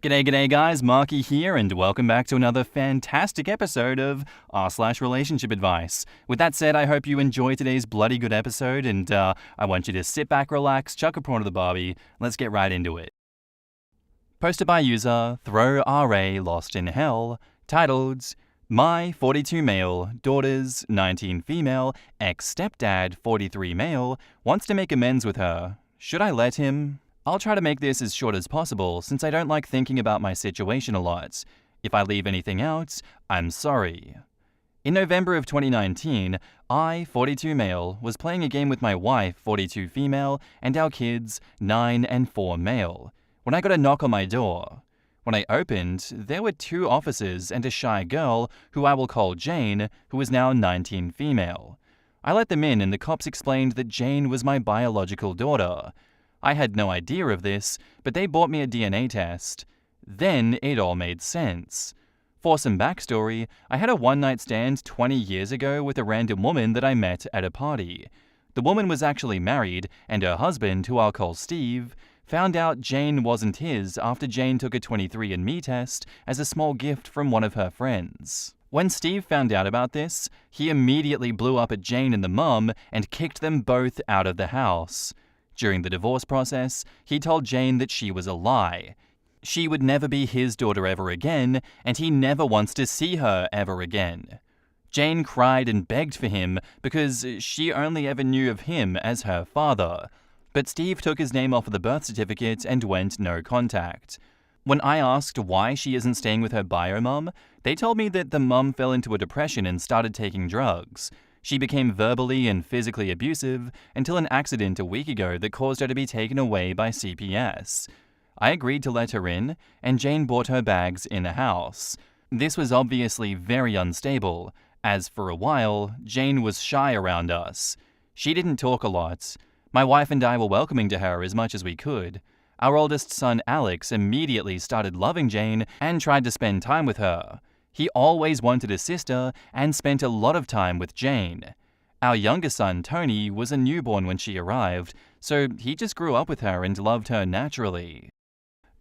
G'day guys, Marky here, and welcome back to another fantastic episode of r/relationship advice. With that said, I hope you enjoy today's bloody good episode, and I want you to sit back, relax, chuck a prawn to the barbie. Let's get right into it. Posted by user Throw RA Lost in Hell, titled, My 42 male, daughter's 19 female, ex-stepdad 43 male, wants to make amends with her. Should I let him? I'll try to make this as short as possible since I don't like thinking about my situation a lot. If I leave anything out, I'm sorry. In November of 2019, I, 42 male, was playing a game with my wife, 42 female, and our kids, 9 and 4 male, when I got a knock on my door. When I opened, there were 2 officers and a shy girl, who I will call Jane, who is now 19 female. I let them in and the cops explained that Jane was my biological daughter. I had no idea of this, but they bought me a DNA test. Then it all made sense. For some backstory, I had a one-night stand 20 years ago with a random woman that I met at a party. The woman was actually married, and her husband, who I'll call Steve, found out Jane wasn't his after Jane took a 23andMe test as a small gift from one of her friends. When Steve found out about this, he immediately blew up at Jane and the mum and kicked them both out of the house. During the divorce process, he told Jane that she was a lie. She would never be his daughter ever again, and he never wants to see her ever again. Jane cried and begged for him because she only ever knew of him as her father. But Steve took his name off of the birth certificate and went no contact. When I asked why she isn't staying with her bio mum, they told me that the mum fell into a depression and started taking drugs. She became verbally and physically abusive until an accident a week ago that caused her to be taken away by CPS. I agreed to let her in, and Jane brought her bags in the house. This was obviously very unstable, as for a while, Jane was shy around us. She didn't talk a lot. My wife and I were welcoming to her as much as we could. Our oldest son, Alex, immediately started loving Jane and tried to spend time with her. He always wanted a sister and spent a lot of time with Jane. Our younger son, Tony, was a newborn when she arrived, so he just grew up with her and loved her naturally.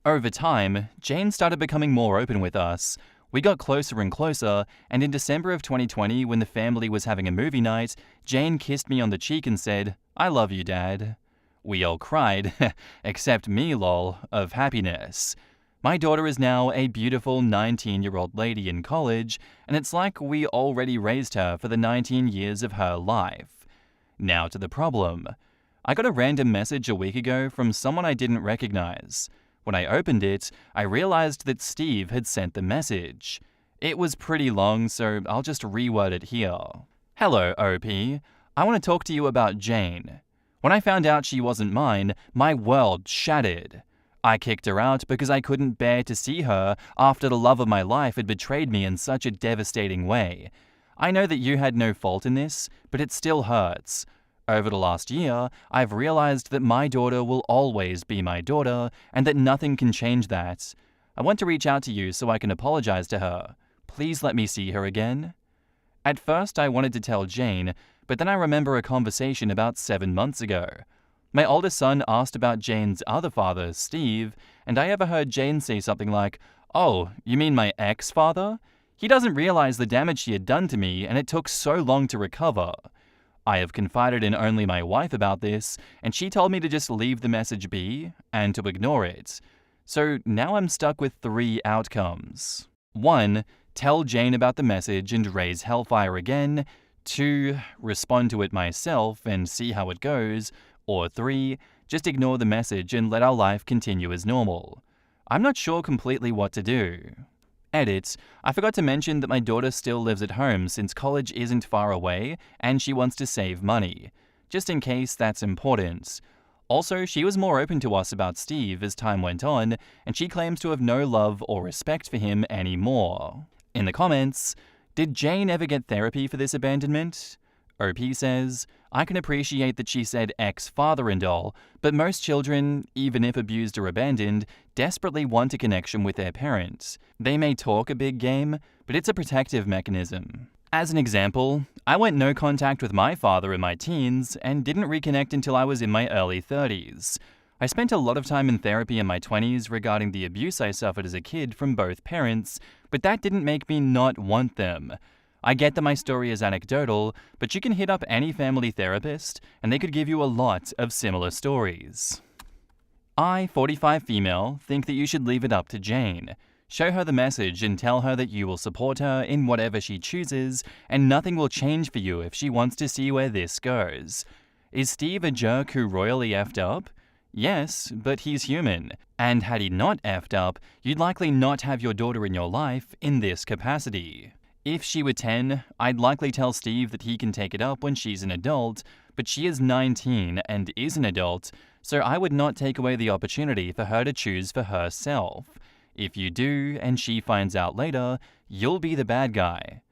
Over time, Jane started becoming more open with us. We got closer and closer, and in December of 2020, when the family was having a movie night, Jane kissed me on the cheek and said, "I love you, Dad." We all cried, except me lol, of happiness. My daughter is now a beautiful 19-year-old lady in college, and it's like we already raised her for the 19 years of her life. Now to the problem. I got a random message a week ago from someone I didn't recognize. When I opened it, I realized that Steve had sent the message. It was pretty long, so I'll just reword it here. Hello, OP. I want to talk to you about Jane. When I found out she wasn't mine, my world shattered. I kicked her out because I couldn't bear to see her after the love of my life had betrayed me in such a devastating way. I know that you had no fault in this, but it still hurts. Over the last year, I've realized that my daughter will always be my daughter and that nothing can change that. I want to reach out to you so I can apologize to her. Please let me see her again. At first, I wanted to tell Jane, but then I remember a conversation about 7 months ago. My oldest son asked about Jane's other father, Steve, and I overheard Jane say something like, "Oh, you mean my ex-father? He doesn't realize the damage she had done to me, and it took so long to recover." I have confided in only my wife about this, and she told me to just leave the message be and to ignore it. So now I'm stuck with 3 outcomes. 1. Tell Jane about the message and raise hellfire again. 2. Respond to it myself and see how it goes. Or 3. Just ignore the message and let our life continue as normal. I'm not sure completely what to do. Edit. I forgot to mention that my daughter still lives at home since college isn't far away and she wants to save money. Just in case that's important. Also, she was more open to us about Steve as time went on, and she claims to have no love or respect for him anymore. In the comments, did Jane ever get therapy for this abandonment? OP says, I can appreciate that she said ex-father and all, but most children, even if abused or abandoned, desperately want a connection with their parents. They may talk a big game, but it's a protective mechanism. As an example, I went no contact with my father in my teens and didn't reconnect until I was in my early 30s. I spent a lot of time in therapy in my 20s regarding the abuse I suffered as a kid from both parents, but that didn't make me not want them. I get that my story is anecdotal, but you can hit up any family therapist, and they could give you a lot of similar stories. I, 45 female, think that you should leave it up to Jane. Show her the message and tell her that you will support her in whatever she chooses, and nothing will change for you if she wants to see where this goes. Is Steve a jerk who royally effed up? Yes, but he's human, and had he not effed up, you'd likely not have your daughter in your life in this capacity. If she were 10, I'd likely tell Steve that he can take it up when she's an adult, but she is 19 and is an adult, so I would not take away the opportunity for her to choose for herself. If you do, and she finds out later, you'll be the bad guy.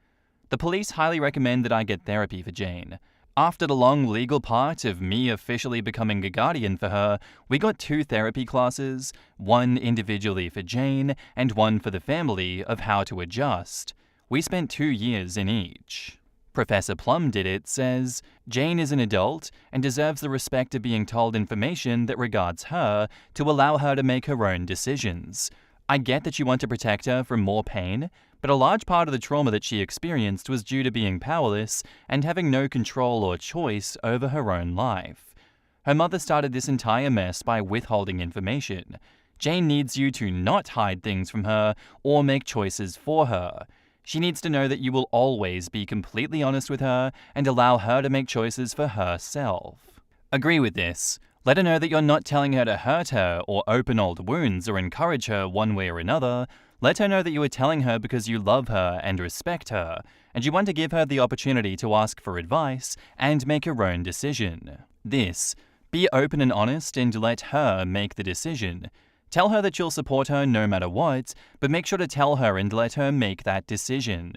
The police highly recommend that I get therapy for Jane. After the long legal part of me officially becoming a guardian for her, we got 2 therapy classes, one individually for Jane and one for the family of how to adjust. We spent 2 years in each. Professor Plum did it says, Jane is an adult and deserves the respect of being told information that regards her to allow her to make her own decisions. I get that you want to protect her from more pain, but a large part of the trauma that she experienced was due to being powerless and having no control or choice over her own life. Her mother started this entire mess by withholding information. Jane needs you to not hide things from her or make choices for her. She needs to know that you will always be completely honest with her and allow her to make choices for herself. Agree with this. Let her know that you're not telling her to hurt her or open old wounds or encourage her one way or another. Let her know that you are telling her because you love her and respect her, and you want to give her the opportunity to ask for advice and make her own decision. Be open and honest and let her make the decision. Tell her that you'll support her no matter what, but make sure to tell her and let her make that decision.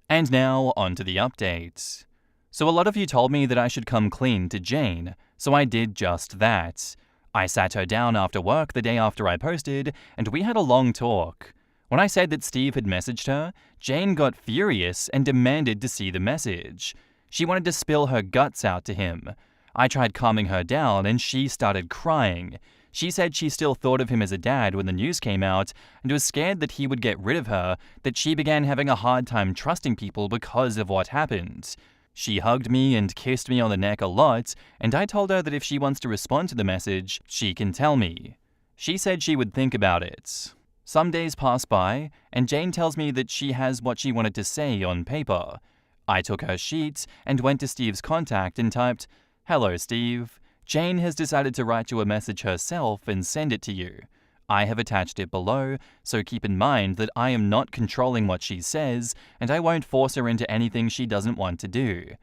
And now, on to the update. So a lot of you told me that I should come clean to Jane, so I did just that. I sat her down after work the day after I posted, and we had a long talk. When I said that Steve had messaged her, Jane got furious and demanded to see the message. She wanted to spill her guts out to him. I tried calming her down, and she started crying. She said she still thought of him as a dad when the news came out, and was scared that he would get rid of her, that she began having a hard time trusting people because of what happened. She hugged me and kissed me on the neck a lot, and I told her that if she wants to respond to the message, she can tell me. She said she would think about it. Some days pass by, and Jane tells me that she has what she wanted to say on paper. I took her sheet and went to Steve's contact and typed, "Hello, Steve. Jane has decided to write you a message herself and send it to you. I have attached it below, so keep in mind that I am not controlling what she says, and I won't force her into anything she doesn't want to do."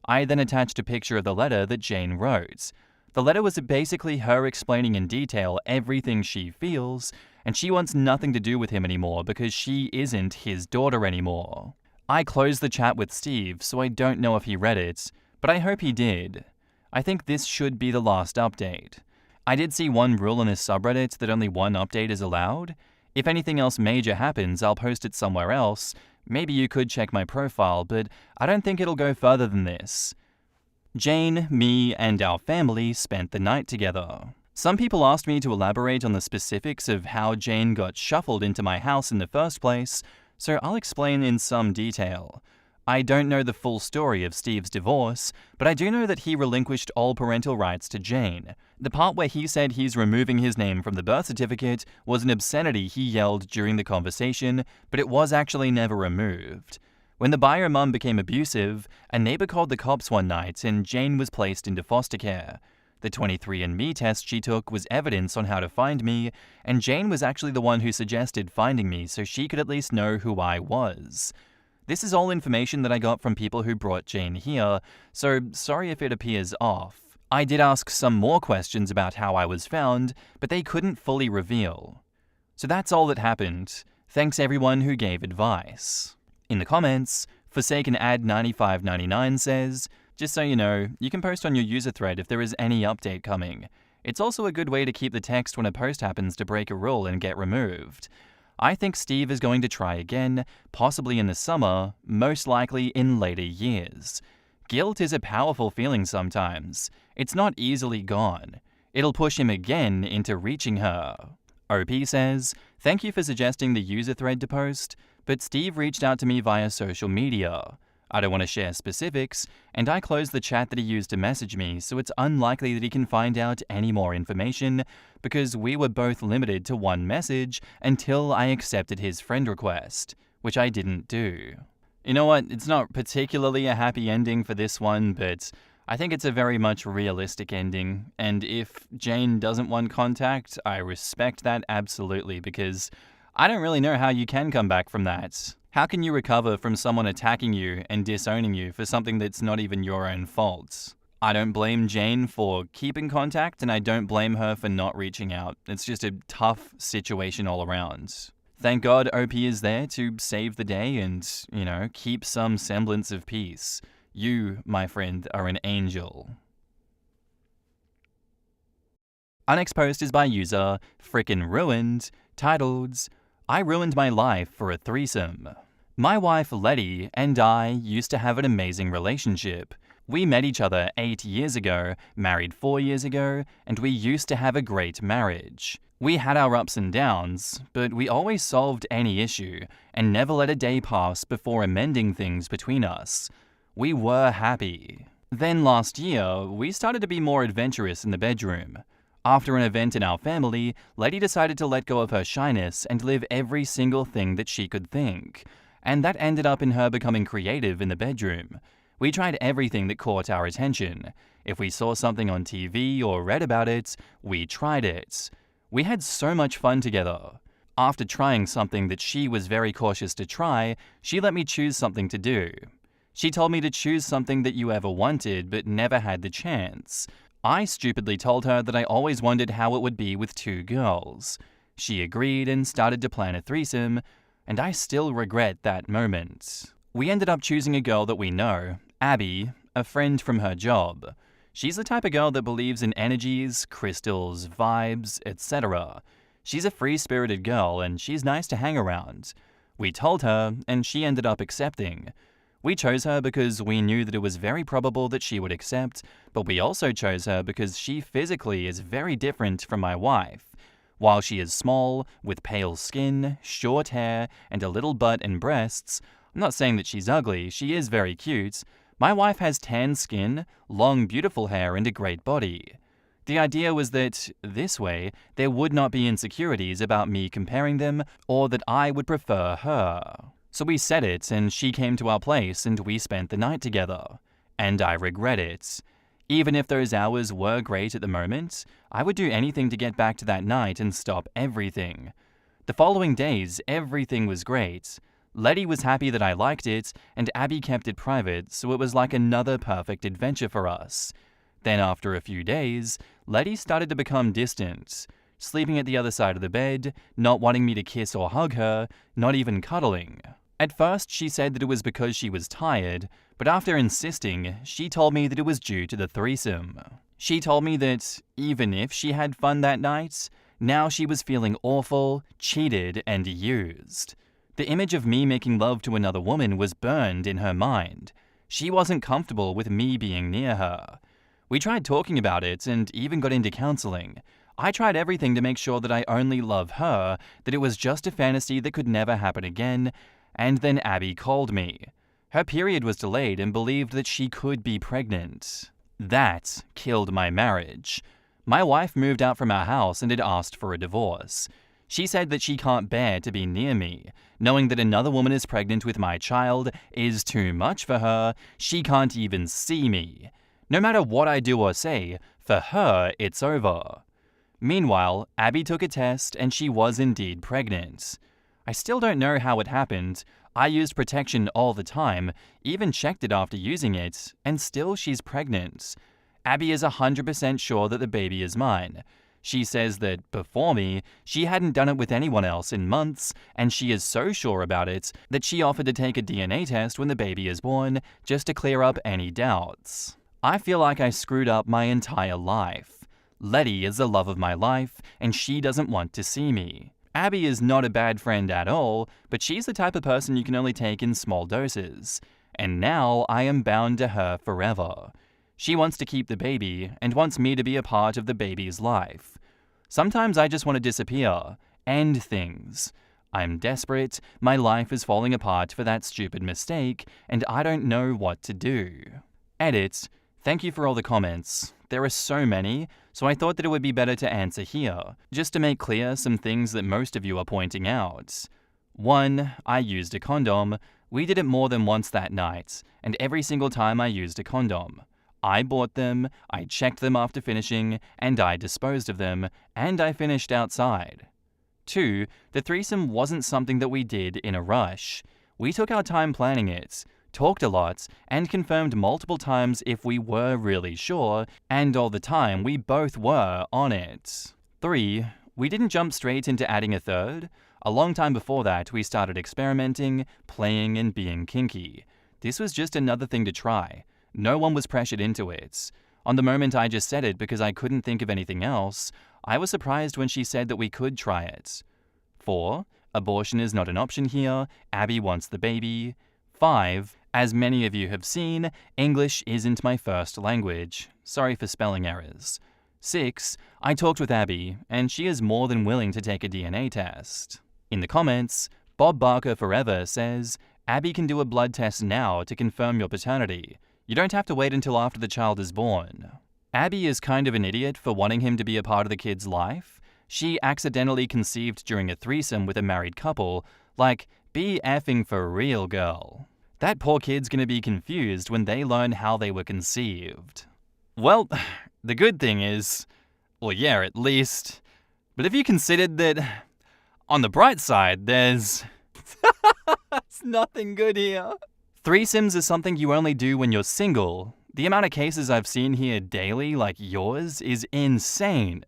I then attached a picture of the letter that Jane wrote. The letter was basically her explaining in detail everything she feels, and she wants nothing to do with him anymore because she isn't his daughter anymore. I closed the chat with Steve, so I don't know if he read it, but I hope he did. I think this should be the last update. I did see one rule in this subreddit that only one update is allowed. If anything else major happens, I'll post it somewhere else. Maybe you could check my profile, but I don't think it'll go further than this. Jane, me, and our family spent the night together. Some people asked me to elaborate on the specifics of how Jane got shuffled into my house in the first place, so I'll explain in some detail. I don't know the full story of Steve's divorce, but I do know that he relinquished all parental rights to Jane. The part where he said he's removing his name from the birth certificate was an obscenity he yelled during the conversation, but it was actually never removed. When the bio mum became abusive, a neighbor called the cops one night and Jane was placed into foster care. The 23andMe test she took was evidence on how to find me, and Jane was actually the one who suggested finding me so she could at least know who I was. This is all information that I got from people who brought Jane here, so sorry if it appears off. I did ask some more questions about how I was found, but they couldn't fully reveal. So that's all that happened. Thanks everyone who gave advice. In the comments, Forsaken Ad 9599 says, "Just so you know, you can post on your user thread if there is any update coming. It's also a good way to keep the text when a post happens to break a rule and get removed. I think Steve is going to try again, possibly in the summer, most likely in later years. Guilt is a powerful feeling sometimes. It's not easily gone. It'll push him again into reaching her. OP says, "Thank you for suggesting the user thread to post, but Steve reached out to me via social media. I don't want to share specifics, and I closed the chat that he used to message me, so it's unlikely that he can find out any more information because we were both limited to one message until I accepted his friend request, which I didn't do." You know what? It's not particularly a happy ending for this one, but I think it's a very much realistic ending. And if Jane doesn't want contact, I respect that absolutely, because I don't really know how you can come back from that. How can you recover from someone attacking you and disowning you for something that's not even your own fault? I don't blame Jane for keeping contact, and I don't blame her for not reaching out. It's just a tough situation all around. Thank God OP is there to save the day and, keep some semblance of peace. You, my friend, are an angel. Our next post is by user Frickin' Ruined, titled, "I ruined my life for a threesome. My wife Letty and I used to have an amazing relationship. We met each other 8 years ago, married 4 years ago, and we used to have a great marriage. We had our ups and downs, but we always solved any issue and never let a day pass before amending things between us. We were happy. Then last year, we started to be more adventurous in the bedroom. After an event in our family, Letty decided to let go of her shyness and live every single thing that she could think. And that ended up in her becoming creative in the bedroom. We tried everything that caught our attention. If we saw something on TV or read about it, we tried it. We had so much fun together. After trying something that she was very cautious to try, she let me choose something to do. She told me to choose something that you ever wanted but never had the chance. I stupidly told her that I always wondered how it would be with 2 girls. She agreed and started to plan a threesome, and I still regret that moment. We ended up choosing a girl that we know, Abby, a friend from her job. She's the type of girl that believes in energies, crystals, vibes, etc. She's a free-spirited girl and she's nice to hang around. We told her, and she ended up accepting. We chose her because we knew that it was very probable that she would accept, but we also chose her because she physically is very different from my wife. While she is small, with pale skin, short hair, and a little butt and breasts, I'm not saying that she's ugly, she is very cute. My wife has tan skin, long beautiful hair, and a great body. The idea was that, this way, there would not be insecurities about me comparing them, or that I would prefer her. So we said it, and she came to our place, and we spent the night together. And I regret it. Even if those hours were great at the moment, I would do anything to get back to that night and stop everything. The following days, everything was great. Letty was happy that I liked it, and Abby kept it private, so it was like another perfect adventure for us. Then after a few days, Letty started to become distant, sleeping at the other side of the bed, not wanting me to kiss or hug her, not even cuddling. At first, she said that it was because she was tired, but after insisting, she told me that it was due to the threesome. She told me that, even if she had fun that night, now she was feeling awful, cheated, and used. The image of me making love to another woman was burned in her mind. She wasn't comfortable with me being near her. We tried talking about it and even got into counseling. I tried everything to make sure that I only love her, that it was just a fantasy that could never happen again, and then Abby called me. Her period was delayed and believed that she could be pregnant. That killed my marriage. My wife moved out from our house and had asked for a divorce. She said that she can't bear to be near me. Knowing that another woman is pregnant with my child is too much for her. She can't even see me. No matter what I do or say, for her, it's over. Meanwhile, Abby took a test and she was indeed pregnant. I still don't know how it happened. I used protection all the time, even checked it after using it, and still she's pregnant. Abby is 100% sure that the baby is mine. She says that, before me, she hadn't done it with anyone else in months, and she is so sure about it that she offered to take a DNA test when the baby is born, just to clear up any doubts. I feel like I screwed up my entire life. Letty is the love of my life, and she doesn't want to see me. Abby is not a bad friend at all, but she's the type of person you can only take in small doses. and now I am bound to her forever. She wants to keep the baby and wants me to be a part of the baby's life. Sometimes I just want to disappear, end things. I'm desperate, my life is falling apart for that stupid mistake, and I don't know what to do. Edit. Thank you for all the comments. There are so many, so I thought that it would be better to answer here, just to make clear some things that most of you are pointing out. 1. I used a condom. We did it more than once that night, and every single time I used a condom. I bought them, I checked them after finishing, and I disposed of them, and I finished outside. 2. The threesome wasn't something that we did in a rush. We took our time planning it, talked a lot, and confirmed multiple times if we were really sure, and all the time we both were on it. 3. We didn't jump straight into adding a third. A long time before that, we started experimenting, playing, and being kinky. This was just another thing to try. No one was pressured into it. On the moment I just said it because I couldn't think of anything else. I was surprised when she said that we could try it. 4. Abortion is not an option here. Abby wants the baby. 5. As many of you have seen, English isn't my first language. Sorry for spelling errors. 6. I talked with Abby, and she is more than willing to take a DNA test. In the comments, Bob Barker Forever says, Abby can do a blood test now to confirm your paternity. You don't have to wait until after the child is born. Abby is kind of an idiot for wanting him to be a part of the kid's life. She accidentally conceived during a threesome with a married couple. Like, be effing for real, girl. That poor kid's gonna be confused when they learn how they were conceived. Well, the good thing is, well, yeah, at least. But have you considered that, on the bright side, there's it's nothing good here. Threesomes is something you only do when you're single. The amount of cases I've seen here daily, like yours, is insane.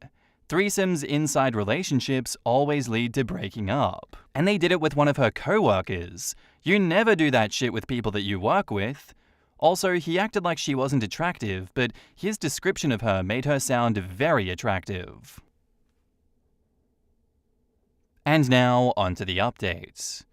Threesomes inside relationships always lead to breaking up. And they did it with one of her co-workers. You never do that shit with people that you work with. Also, he acted like she wasn't attractive, but his description of her made her sound very attractive. And now, onto the updates.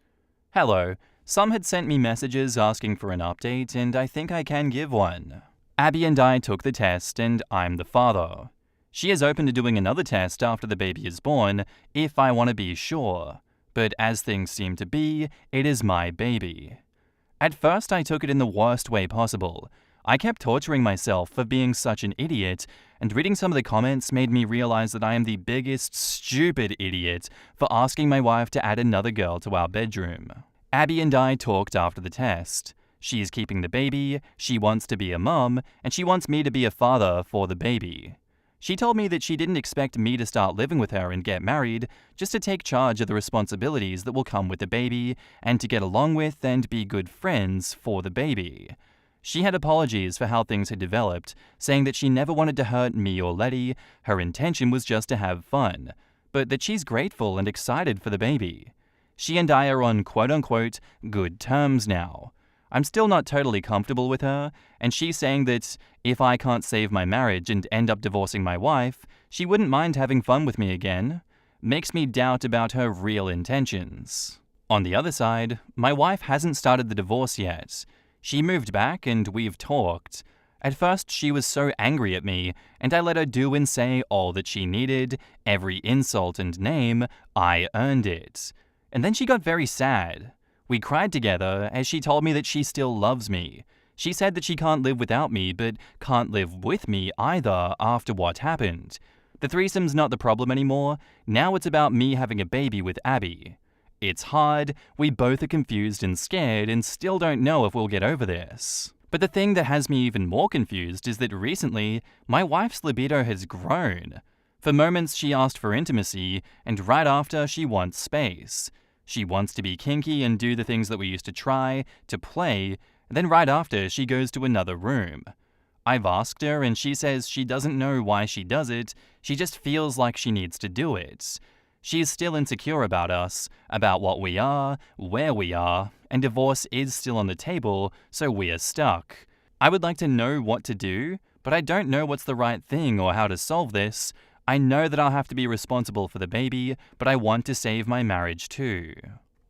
Hello. Some had sent me messages asking for an update, and I think I can give one. Abby and I took the test, and I'm the father. She is open to doing another test after the baby is born, if I want to be sure. But as things seem to be, it is my baby. At first, I took it in the worst way possible. I kept torturing myself for being such an idiot, and reading some of the comments made me realize that I am the biggest stupid idiot for asking my wife to add another girl to our bedroom. Abby and I talked after the test. She is keeping the baby, she wants to be a mum, and she wants me to be a father for the baby. She told me that she didn't expect me to start living with her and get married, just to take charge of the responsibilities that will come with the baby, and to get along with and be good friends for the baby. She had apologies for how things had developed, saying that she never wanted to hurt me or Letty, her intention was just to have fun, but that she's grateful and excited for the baby. She and I are on quote-unquote good terms now. I'm still not totally comfortable with her, and she's saying that if I can't save my marriage and end up divorcing my wife, she wouldn't mind having fun with me again. Makes me doubt about her real intentions. On the other side, my wife hasn't started the divorce yet. She moved back and we've talked. At first, she was so angry at me, and I let her do and say all that she needed, every insult and name, I earned it. And then she got very sad. We cried together as she told me that she still loves me. She said that she can't live without me, but can't live with me either after what happened. The threesome's not the problem anymore. Now it's about me having a baby with Abby. It's hard, we both are confused and scared and still don't know if we'll get over this. But the thing that has me even more confused is that recently, my wife's libido has grown. For moments she asked for intimacy, and right after she wants space. She wants to be kinky and do the things that we used to try, to play, and then right after she goes to another room. I've asked her and she says she doesn't know why she does it, she just feels like she needs to do it. She is still insecure about us, about what we are, where we are, and divorce is still on the table, so we are stuck. I would like to know what to do, but I don't know what's the right thing or how to solve this. I know that I'll have to be responsible for the baby, but I want to save my marriage too.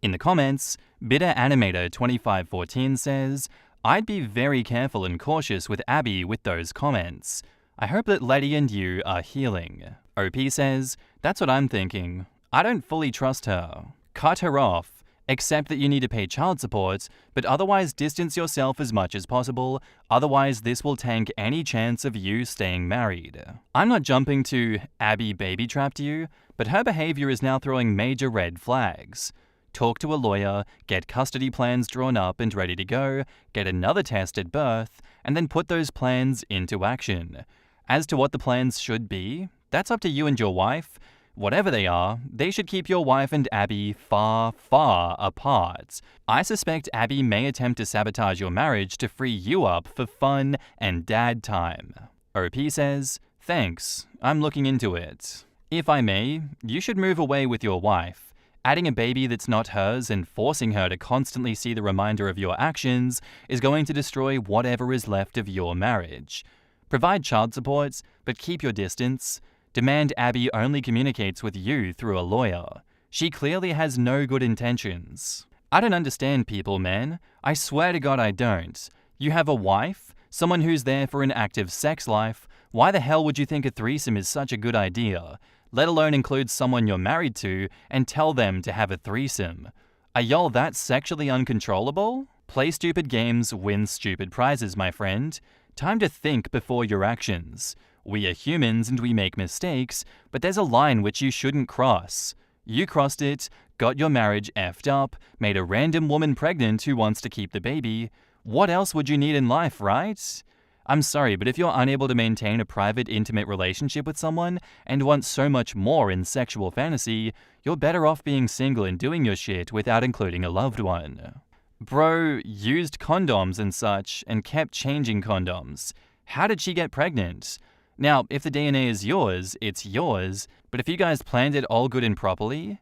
In the comments, Bitter Animator 2514 says, I'd be very careful and cautious with Abby with those comments. I hope that Letty and you are healing. OP says, that's what I'm thinking. I don't fully trust her. Cut her off. Except that you need to pay child support, but otherwise distance yourself as much as possible, otherwise this will tank any chance of you staying married. I'm not jumping to Abby baby trapped you, but her behavior is now throwing major red flags. Talk to a lawyer, get custody plans drawn up and ready to go, get another test at birth, and then put those plans into action. As to what the plans should be, that's up to you and your wife. Whatever they are, they should keep your wife and Abby far, far apart. I suspect Abby may attempt to sabotage your marriage to free you up for fun and dad time. OP says, thanks, I'm looking into it. If I may, you should move away with your wife. Adding a baby that's not hers and forcing her to constantly see the reminder of your actions is going to destroy whatever is left of your marriage. Provide child support, but keep your distance. Demand Abby only communicates with you through a lawyer. She clearly has no good intentions. I don't understand people, man. I swear to God I don't. You have a wife? Someone who's there for an active sex life? Why the hell would you think a threesome is such a good idea? Let alone include someone you're married to and tell them to have a threesome. Are y'all that sexually uncontrollable? Play stupid games, win stupid prizes, my friend. Time to think before your actions. We are humans and we make mistakes, but there's a line which you shouldn't cross. You crossed it, got your marriage effed up, made a random woman pregnant who wants to keep the baby. What else would you need in life, right? I'm sorry, but if you're unable to maintain a private, intimate relationship with someone and want so much more in sexual fantasy, you're better off being single and doing your shit without including a loved one. Bro used condoms and such and kept changing condoms. How did she get pregnant? Now, if the DNA is yours, it's yours, but if you guys planned it all good and properly,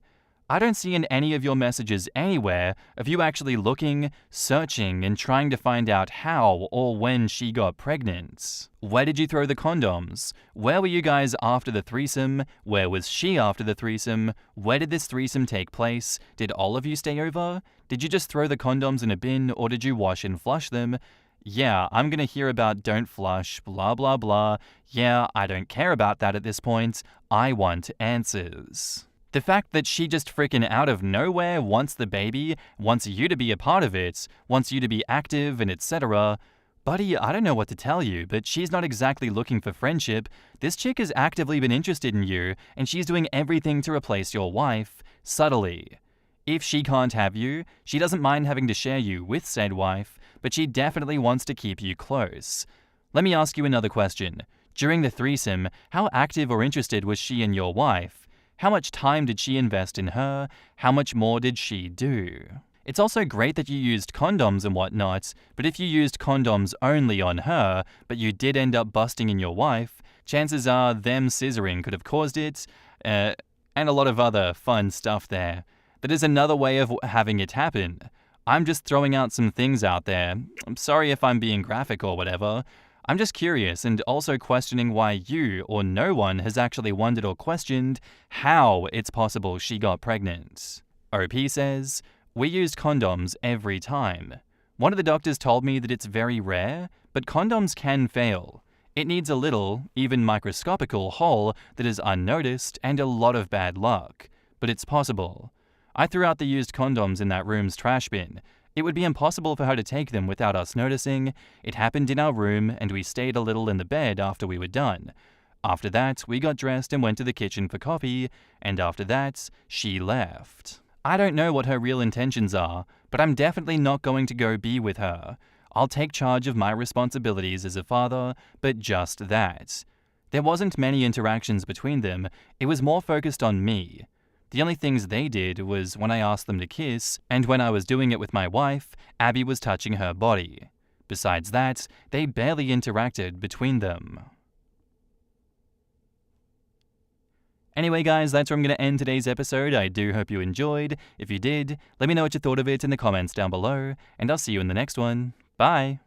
I don't see in any of your messages anywhere of you actually looking, searching, and trying to find out how or when she got pregnant. Where did you throw the condoms? Where were you guys after the threesome? Where was she after the threesome? Where did this threesome take place? Did all of you stay over? Did you just throw the condoms in a bin, or did you wash and flush them? Yeah, I'm gonna hear about don't flush, blah blah blah. Yeah, I don't care about that at this point. I want answers. The fact that she just frickin' out of nowhere wants the baby, wants you to be a part of it, wants you to be active and etc. Buddy, I don't know what to tell you, but she's not exactly looking for friendship. This chick has actively been interested in you, and she's doing everything to replace your wife, subtly. If she can't have you, she doesn't mind having to share you with said wife, but she definitely wants to keep you close. Let me ask you another question. During the threesome, how active or interested was she in your wife? How much time did she invest in her? How much more did she do? It's also great that you used condoms and whatnot, but if you used condoms only on her, but you did end up busting in your wife, chances are them scissoring could have caused it, and a lot of other fun stuff there. That is another way of having it happen. I'm just throwing out some things out there. I'm sorry if I'm being graphic or whatever. I'm just curious and also questioning why you or no one has actually wondered or questioned how it's possible she got pregnant. OP says, we used condoms every time. One of the doctors told me that it's very rare, but condoms can fail. It needs a little, even microscopical hole that is unnoticed and a lot of bad luck. But it's possible. I threw out the used condoms in that room's trash bin. It would be impossible for her to take them without us noticing. It happened in our room, and we stayed a little in the bed after we were done. After that, we got dressed and went to the kitchen for coffee, and after that, she left. I don't know what her real intentions are, but I'm definitely not going to go be with her. I'll take charge of my responsibilities as a father, but just that. There wasn't many interactions between them, it was more focused on me. The only things they did was when I asked them to kiss, and when I was doing it with my wife, Abby was touching her body. Besides that, they barely interacted between them. Anyway guys, that's where I'm going to end today's episode. I do hope you enjoyed. If you did, let me know what you thought of it in the comments down below, and I'll see you in the next one. Bye!